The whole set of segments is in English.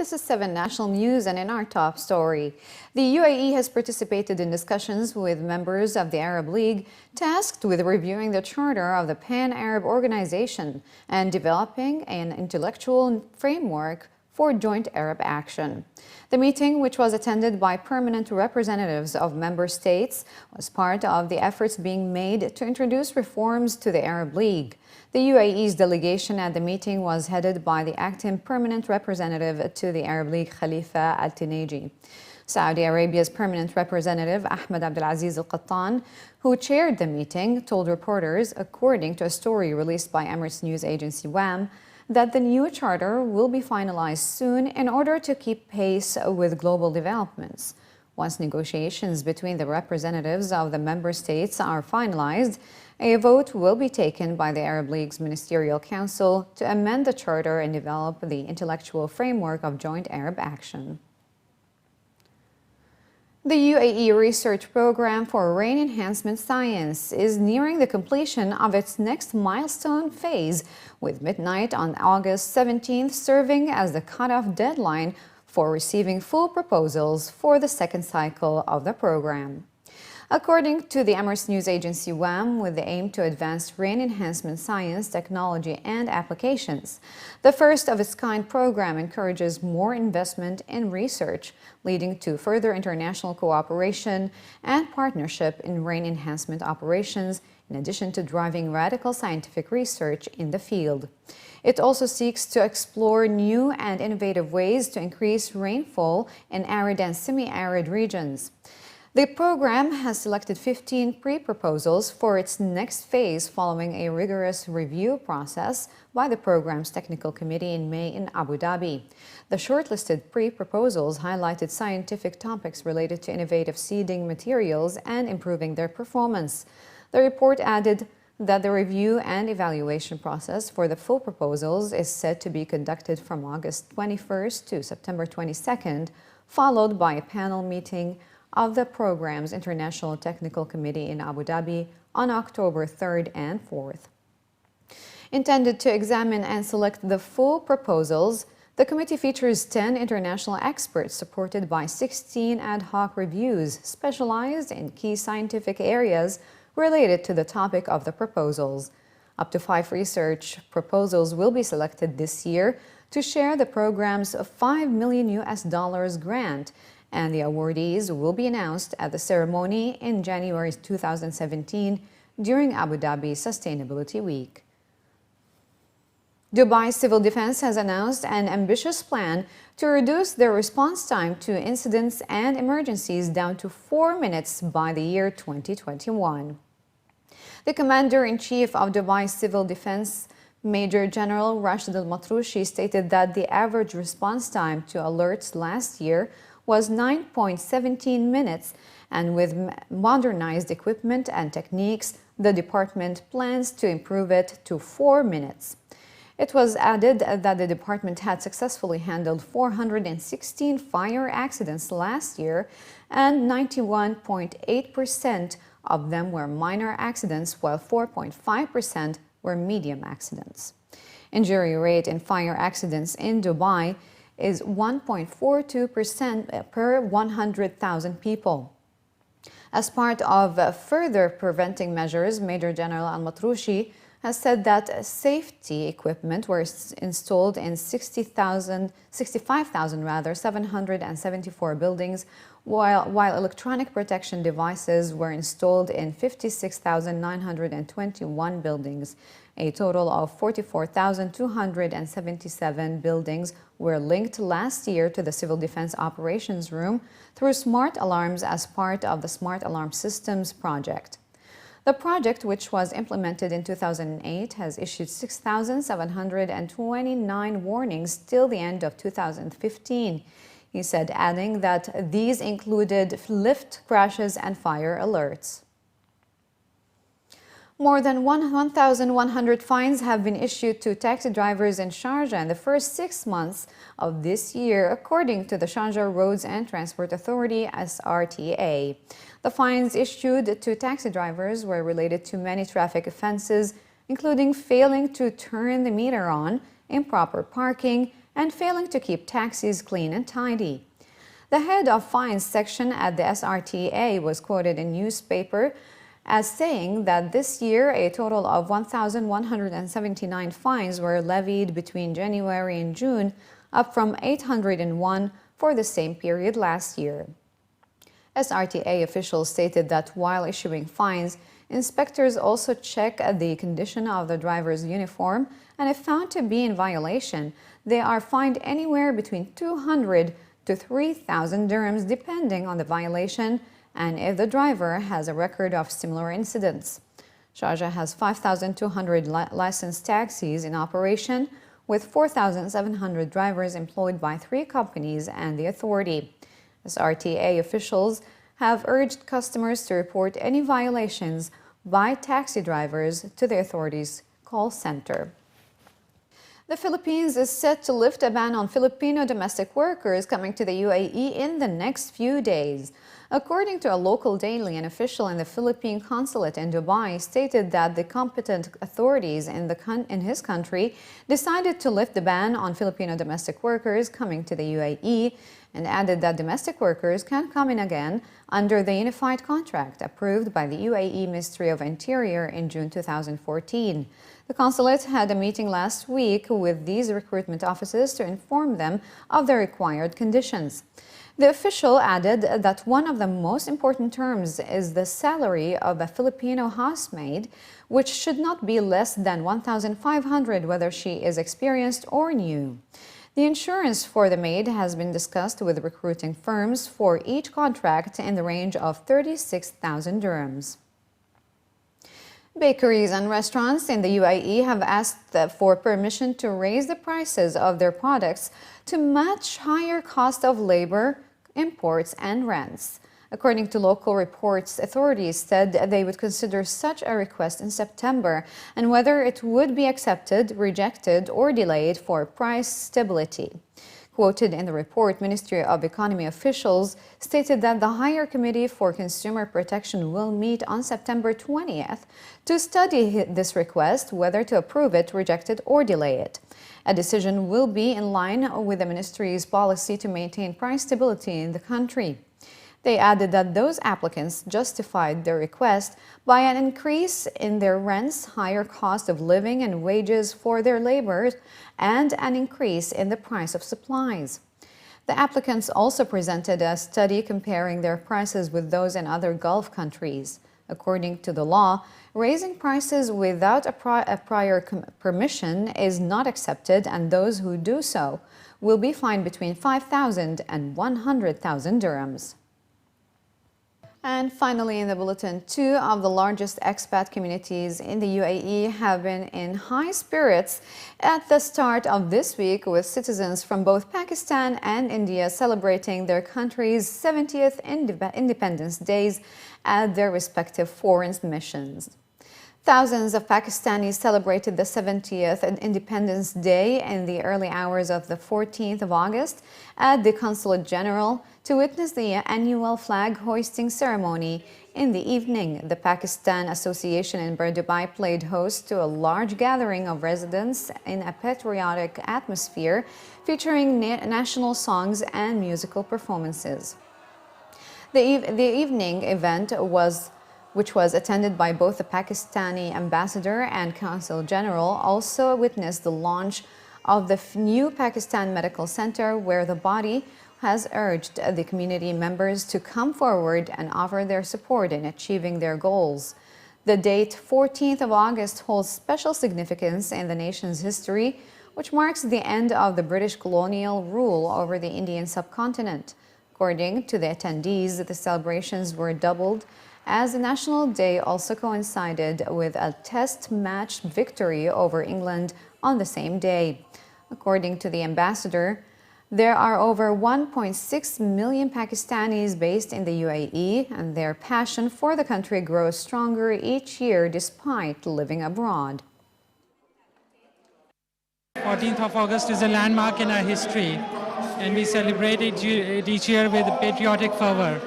This is 7 National News, and in our top story, the UAE has participated in discussions with members of the Arab League tasked with reviewing the charter of the Pan-Arab Organization and developing an intellectual framework for joint Arab action. The meeting, which was attended by permanent representatives of member states, was part of the efforts being made to introduce reforms to the Arab League. The UAE's delegation at the meeting was headed by the acting permanent representative to the Arab League, Khalifa Al-Tineji. Saudi Arabia's permanent representative, Ahmed Abdulaziz Al-Qattan, who chaired the meeting, told reporters, according to a story released by Emirates news agency WAM, that the new charter will be finalized soon in order to keep pace with global developments. Once negotiations between the representatives of the member states are finalized, a vote will be taken by the Arab League's Ministerial Council to amend the charter and develop the intellectual framework of joint Arab action. The UAE Research Programme for Rain Enhancement Science is nearing the completion of its next milestone phase, with midnight on August 17th serving as the cutoff deadline for receiving full proposals for the second cycle of the program. According to the Emirates news agency WAM, with the aim to advance rain enhancement science, technology and applications, the first-of-its-kind program encourages more investment in research, leading to further international cooperation and partnership in rain enhancement operations, in addition to driving radical scientific research in the field. It also seeks to explore new and innovative ways to increase rainfall in arid and semi-arid regions. The program has selected 15 pre-proposals for its next phase following a rigorous review process by the program's technical committee in May in Abu Dhabi. The shortlisted pre-proposals highlighted scientific topics related to innovative seeding materials and improving their performance. The report added that the review and evaluation process for the full proposals is set to be conducted from August 21st to September 22nd, followed by a panel meeting of the program's International Technical Committee in Abu Dhabi on October 3rd and 4th. Intended to examine and select the full proposals, the committee features 10 international experts supported by 16 ad hoc reviews specialized in key scientific areas related to the topic of the proposals. Up to 5 research proposals will be selected this year to share the program's $5 million grant, and the awardees will be announced at the ceremony in January 2017 during Abu Dhabi Sustainability Week. Dubai Civil Defense has announced an ambitious plan to reduce their response time to incidents and emergencies down to 4 minutes by the year 2021. The Commander-in-Chief of Dubai Civil Defense, Major General Rashid Al-Matroushi, stated that the average response time to alerts last year was 9.17 minutes, and with modernized equipment and techniques, the department plans to improve it to 4 minutes. It was added that the department had successfully handled 416 fire accidents last year, and 91.8% of them were minor accidents, while 4.5% were medium accidents. Injury rate in fire accidents in Dubai is 1.42% per 100,000 people. As part of further preventing measures, Major General Al-Matroushi has said that safety equipment were installed in 65,774 buildings, while electronic protection devices were installed in 56,921 buildings. A total of 44,277 buildings were linked last year to the Civil Defense Operations Room through smart alarms as part of the Smart Alarm Systems project. The project, which was implemented in 2008, has issued 6,729 warnings till the end of 2015. He said, adding that these included lift crashes and fire alerts. More than 1,100 fines have been issued to taxi drivers in Sharjah in the first 6 months of this year, according to the Sharjah Roads and Transport Authority, SRTA. The fines issued to taxi drivers were related to many traffic offenses, including failing to turn the meter on, improper parking, and failing to keep taxis clean and tidy. The head of fines section at the SRTA was quoted in newspaper as saying that this year a total of 1,179 fines were levied between January and June, up from 801 for the same period last year. SRTA officials stated that while issuing fines, inspectors also check the condition of the driver's uniform, and if found to be in violation, they are fined anywhere between 200 to 3,000 dirhams depending on the violation and if the driver has a record of similar incidents. Sharjah has 5,200 licensed taxis in operation, with 4,700 drivers employed by 3 companies and the authority. SRTA officials have urged customers to report any violations by taxi drivers to the authorities' call center. The Philippines is set to lift a ban on Filipino domestic workers coming to the UAE in the next few days. According to a local daily, an official in the Philippine Consulate in Dubai stated that the competent authorities in his country decided to lift the ban on Filipino domestic workers coming to the UAE, and added that domestic workers can come in again under the unified contract approved by the UAE Ministry of Interior in June 2014. The consulate had a meeting last week with these recruitment offices to inform them of the required conditions. The official added that one of the most important terms is the salary of a Filipino housemaid, which should not be less than 1,500 whether she is experienced or new. The insurance for the maid has been discussed with recruiting firms for each contract in the range of 36,000 dirhams. Bakeries and restaurants in the UAE have asked for permission to raise the prices of their products to match higher cost of labor, imports, and rents. According to local reports, authorities said they would consider such a request in September and whether it would be accepted, rejected, or delayed for price stability. Quoted in the report, Ministry of Economy officials stated that the Higher Committee for Consumer Protection will meet on September 20th to study this request, whether to approve it, reject it, or delay it. A decision will be in line with the ministry's policy to maintain price stability in the country. They added that those applicants justified their request by an increase in their rents, higher cost of living and wages for their laborers, and an increase in the price of supplies. The applicants also presented a study comparing their prices with those in other Gulf countries. According to the law, raising prices without a prior permission is not accepted, and those who do so will be fined between 5,000 and 100,000 dirhams. And finally, in the bulletin, 2 of the largest expat communities in the UAE have been in high spirits at the start of this week, with citizens from both Pakistan and India celebrating their country's 70th Independence Days at their respective foreign missions. Thousands of Pakistanis celebrated the 70th Independence Day in the early hours of the 14th of August at the Consulate General to witness the annual flag hoisting ceremony. In the evening, the Pakistan Association in Dubai played host to a large gathering of residents in a patriotic atmosphere featuring national songs and musical performances. The evening event which was attended by both the Pakistani ambassador and Consul General, also witnessed the launch of the new Pakistan Medical Center, where the body has urged the community members to come forward and offer their support in achieving their goals. The date 14th of August holds special significance in the nation's history, which marks the end of the British colonial rule over the Indian subcontinent. According to the attendees, the celebrations were doubled as the National Day also coincided with a test match victory over England on the same day. According to the ambassador, there are over 1.6 million Pakistanis based in the UAE, and their passion for the country grows stronger each year despite living abroad. 14th of August is a landmark in our history, and we celebrate it each year with patriotic fervor.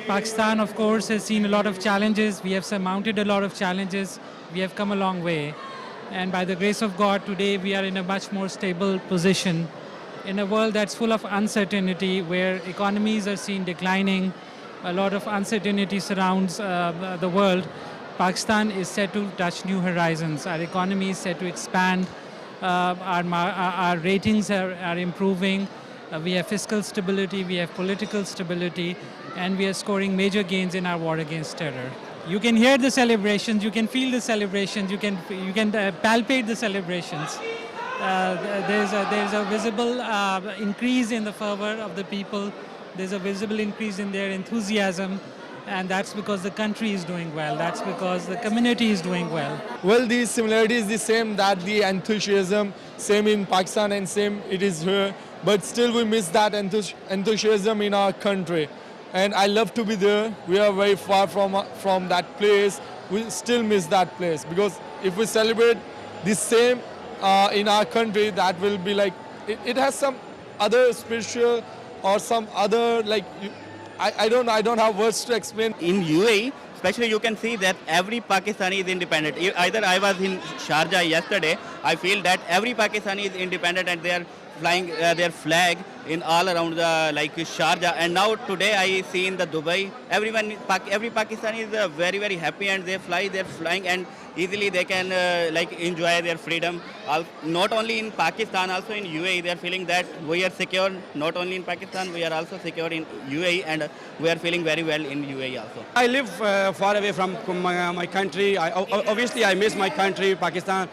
Pakistan, of course, has seen a lot of challenges. We have surmounted a lot of challenges. We have come a long way. And by the grace of God, today we are in a much more stable position. in a world that's full of uncertainty, where economies are seen declining, a lot of uncertainty surrounds the world. Pakistan is set to touch new horizons. Our economy is set to expand. Our ratings are improving. We have fiscal stability, we have political stability, and we are scoring major gains in our war against terror. You can hear the celebrations, you can feel the celebrations, you can palpate the celebrations. There's a visible increase in the fervor of the people. There's a visible increase in their enthusiasm, and that's because the country is doing well. That's because the community is doing well. Well, the similarity is the same, that the enthusiasm, same in Pakistan and same it is here. But still we miss that enthusiasm in our country. And I love to be there. We are very far from that place. We still miss that place, because if we celebrate the same in our country, that will be like, it has some other spiritual or some other, like, I don't have words to explain. In UAE, especially, you can see that every Pakistani is independent. Either I was in Sharjah yesterday, I feel that every Pakistani is independent and they are flying their flag in all around the Sharjah. And now today I see in the Dubai, every Pakistani is very, very happy, and they're flying, and easily they can enjoy their freedom. Not only in Pakistan, also in UAE, they are feeling that we are secure. Not only in Pakistan, we are also secure in UAE, and we are feeling very well in UAE also. I live far away from my country. Obviously, I miss my country, Pakistan.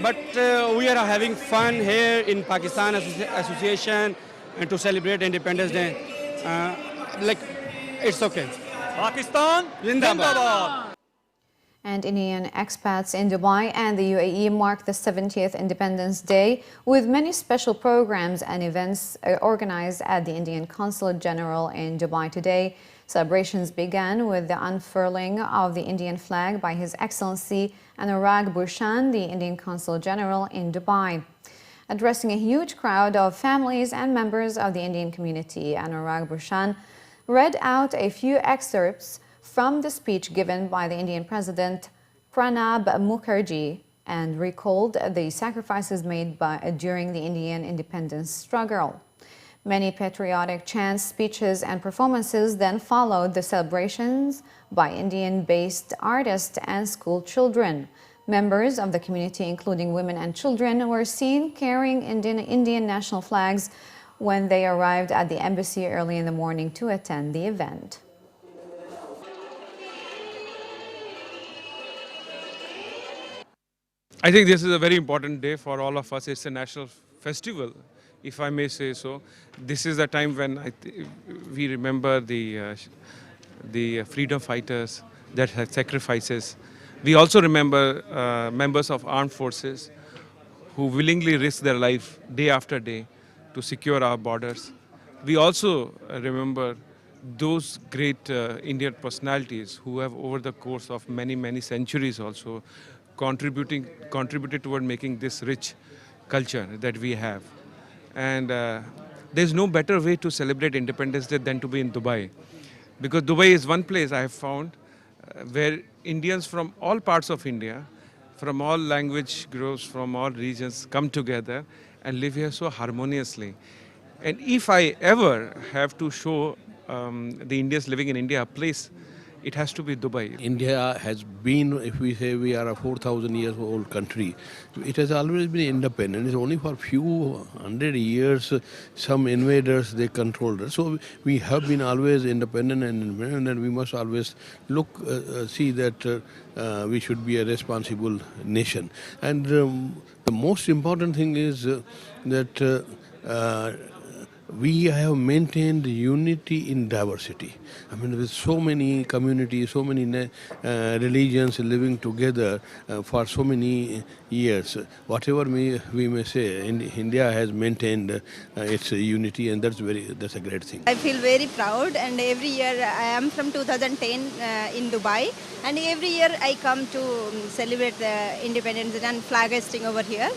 But we are having fun here in Pakistan Association and to celebrate Independence Day. It's okay. Pakistan, Zindabad. And Indian expats in Dubai and the UAE mark the 70th Independence Day with many special programs and events organized at the Indian Consulate General in Dubai today. Celebrations began with the unfurling of the Indian flag by His Excellency Anurag Bhushan, the Indian Consul General in Dubai. Addressing a huge crowd of families and members of the Indian community, Anurag Bhushan read out a few excerpts from the speech given by the Indian President Pranab Mukherjee and recalled the sacrifices made during the Indian independence struggle. Many patriotic chants, speeches, and performances then followed the celebrations by Indian-based artists and school children. Members of the community, including women and children, were seen carrying Indian national flags when they arrived at the embassy early in the morning to attend the event. I think this is a very important day for all of us. It's a national festival, if I may say so. This is the time when we remember the freedom fighters that had sacrifices. We also remember members of armed forces who willingly risk their life day after day to secure our borders. We also remember those great Indian personalities who have, over the course of many centuries also, contributed toward making this rich culture that we have. And there's no better way to celebrate Independence Day than to be in Dubai. Because Dubai is one place I have found where Indians from all parts of India, from all language groups, from all regions come together and live here so harmoniously. And if I ever have to show the Indians living in India a place, it has to be Dubai. India has been, if we say we are a 4,000 years old country, it has always been independent. It's only for a few hundred years some invaders, they controlled us. So we have been always independent, and we must always see that we should be a responsible nation. And the most important thing is that we have maintained unity in diversity. I mean, with so many communities, so many religions living together for so many years, whatever we may say, India has maintained its unity, and that's a great thing. I feel very proud, and every year I am from 2010 in Dubai, and every year I come to celebrate the independence and flag hosting over here.